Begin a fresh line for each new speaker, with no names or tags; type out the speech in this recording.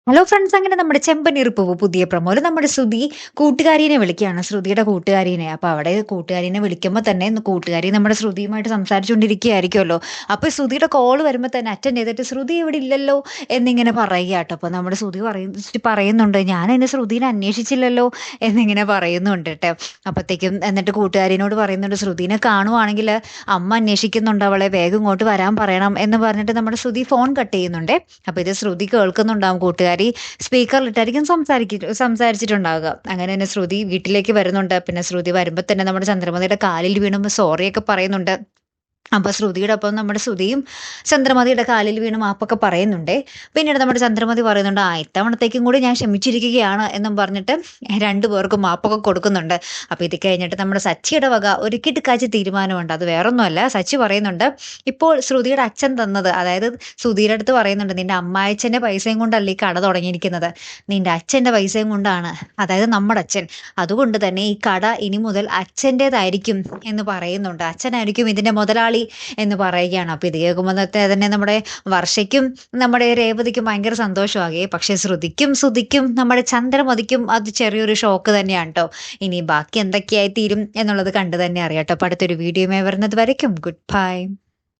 Hello friends, അങ്ങനെ നമ്മുടെ ചെമ്പനീർപ്പൂവ് പുതിയ പ്രൊമോയിൽ നമ്മുടെ ശ്രുതി കൂട്ടുകാരിനെ വിളിക്കുകയാണ്, ശ്രുതിയുടെ കൂട്ടുകാരിനെ. അപ്പൊ അവിടെ കൂട്ടുകാരിനെ വിളിക്കുമ്പോൾ തന്നെ കൂട്ടുകാരി നമ്മുടെ ശ്രുതിയുമായിട്ട് സംസാരിച്ചുകൊണ്ടിരിക്കുകയായിരിക്കുമല്ലോ. അപ്പൊ ശ്രുതിയുടെ കോൾ വരുമ്പോൾ തന്നെ അറ്റൻഡ് ചെയ്തിട്ട് ശ്രുതി ഇവിടെ ഇല്ലല്ലോ എന്നിങ്ങനെ പറയുക കേട്ടോ. അപ്പൊ നമ്മുടെ ശ്രുതി പറയുന്നുണ്ട്, ഞാൻ എന്നെ ശ്രുതിനെ അന്വേഷിച്ചില്ലല്ലോ എന്നിങ്ങനെ പറയുന്നുണ്ട് കേട്ടോ. അപ്പത്തേക്കും എന്നിട്ട് കൂട്ടുകാരിനോട് പറയുന്നുണ്ട്, ശ്രുതിനെ കാണുവാണെങ്കിൽ അമ്മ അന്വേഷിക്കുന്നുണ്ട്, അവളെ വേഗം ഇങ്ങോട്ട് വരാൻ പറയണം എന്ന് പറഞ്ഞിട്ട് നമ്മുടെ ശ്രുതി ഫോൺ കട്ട് ചെയ്യുന്നുണ്ട്. അപ്പൊ ഇത് ശ്രുതി കേൾക്കുന്നുണ്ടാവും. കൂട്ടുകാരി സ്പീക്കറിലിട്ടായിരിക്കും സംസാരിച്ചിട്ടുണ്ടാവുക. അങ്ങനെ തന്നെ ശ്രുതി വീട്ടിലേക്ക് വരുന്നുണ്ട്. പിന്നെ ശ്രുതി വരുമ്പോ തന്നെ നമ്മുടെ ചന്ദ്രമതിയുടെ കാലിൽ വീണും സോറിയൊക്കെ പറയുന്നുണ്ട്. അപ്പൊ ശ്രുതിയുടെ ഒപ്പം നമ്മുടെ ശ്രുതിയും ചന്ദ്രമതിയുടെ കാലിൽ വീണ് മാപ്പൊക്കെ പറയുന്നുണ്ടേ. പിന്നീട് നമ്മുടെ ചന്ദ്രമതി പറയുന്നുണ്ട്, ഇത്തവണത്തേക്കും കൂടി ഞാൻ ക്ഷമിച്ചിരിക്കുകയാണ് എന്നും പറഞ്ഞിട്ട് രണ്ടുപേർക്കും മാപ്പൊക്കെ കൊടുക്കുന്നുണ്ട്. അപ്പൊ ഇത് കഴിഞ്ഞിട്ട് നമ്മുടെ സച്ചിയുടെ വക ഒരു കിടുക്കാച്ചി തീരുമാനമുണ്ട്. അത് വേറൊന്നുമല്ല, സച്ചി പറയുന്നുണ്ട്, ഇപ്പോൾ ശ്രുതിയുടെ അച്ഛൻ തന്നത്, അതായത് ശ്രുതിയുടെ അടുത്ത് പറയുന്നുണ്ട്, നിന്റെ അമ്മായച്ഛന്റെ പൈസയും കൊണ്ടല്ല ഈ കട തുടങ്ങിയിരിക്കുന്നത്, നിന്റെ അച്ഛന്റെ പൈസയും കൊണ്ടാണ്, അതായത് നമ്മുടെ അച്ഛൻ. അതുകൊണ്ട് തന്നെ ഈ കട ഇനി മുതൽ അച്ഛൻ്റെതായിരിക്കും എന്ന് പറയുന്നുണ്ട്. അച്ഛനായിരിക്കും ഇതിന്റെ മുതലാളി എന്ന് പറയുകയാണ്. അപ്പൊ ഇത് കേൾക്കുമ്പോൾ തന്നെ നമ്മുടെ വർഷയ്ക്കും നമ്മുടെ രേവതിക്കും ഭയങ്കര സന്തോഷമാകെ. പക്ഷെ ശ്രുതിക്കും നമ്മുടെ ചന്ദ്രമതിക്കും അത് ചെറിയൊരു ഷോക്ക് തന്നെയാണ് കേട്ടോ. ഇനി ബാക്കി എന്തൊക്കെയായി തീരും എന്നുള്ളത് കണ്ടു തന്നെ അറിയാം കേട്ടോ. അപ്പൊ അടുത്തൊരു വീഡിയോയുമായി വരുന്നത് വരയ്ക്കും ഗുഡ് ബൈ.